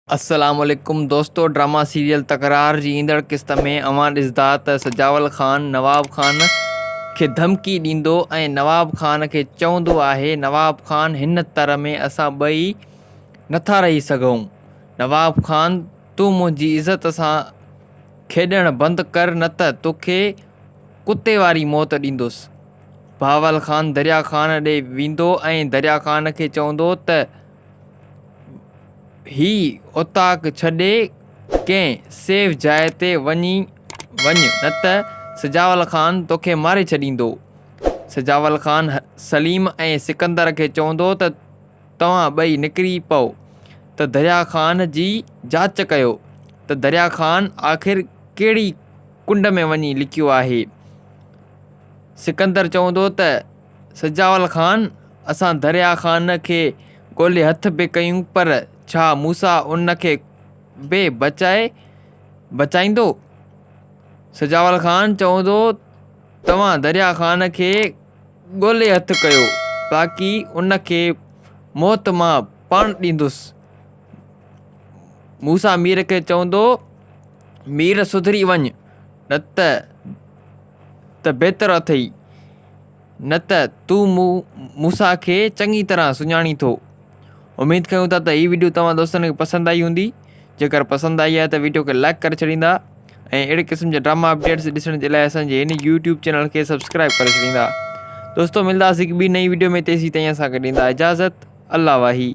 अस्सलामुअलैकुम दोस्तों, drama serial तकरार जी ईंदड़ क़िस्त में अवां ॾिसंदा त सजावल ख़ान नवाब ख़ान खे धमकी ॾींदो ऐं नवाब ख़ान खे चवंदो आहे, नवाब ख़ान हिन तर में असां ॿई नथा रही सघूं। नवाब ख़ान, तूं मुंहिंजी इज़त सां खेॾणु बंदि कर, न त तोखे कुते वारी मौत ॾींदुसि। बहावल ख़ान दरिया ख़ान ॾे वेंदो ऐं दरिया ख़ान खे चवंदो त ही ओताक छॾे कंहिं सेफ जाइ ते वञ, न त सजावल ख़ान तोखे मारे छॾींदो। सजावल ख़ान सलीम ऐं सिकंदर खे चवंदो त तव्हां ॿई निकिरी पओ त दरिया ख़ान जी जांच कयो त दरिया ख़ान आख़िर कहिड़ी कुंड में वञी लिकियो आहे। सिकंदर चवंदो त सजावल ख़ान, असां दरिया ख़ान खे ॻोल्हे हथ बि कयूं, पर छा मूसा उन खे बि बचाईंदो? सजावल ख़ान चवंदो, तव्हां दरिया ख़ान खे ॻोल्हे हथ कयो, बाक़ी उन खे मौत मां पाण ॾींदुसि। मूसा मीर खे चवंदो, मीर सुधरी वञ, न त बहितरु अथई, न त तूं मूसा खे चङी तरह सुञाणी थो। उम्मीद कयूं था त हीअ वीडियो तव्हां दोस्तनि खे पसंदि आई हूंदी। जेकर पसंदि आई आहे त वीडियो खे लाइक करे छॾींदा ऐं अहिड़े क़िस्म जा ड्रामा अपडेट्स ॾिसण जे लाइ असांजे हिन यूट्यूब चैनल खे सब्सक्राइब करे छॾींदा। दोस्तों, मिलंदासीं हिकु ॿी नई वीडियो में, तेसीं ताईं असांखे ॾींदा इजाज़त। अल्लाह वाही।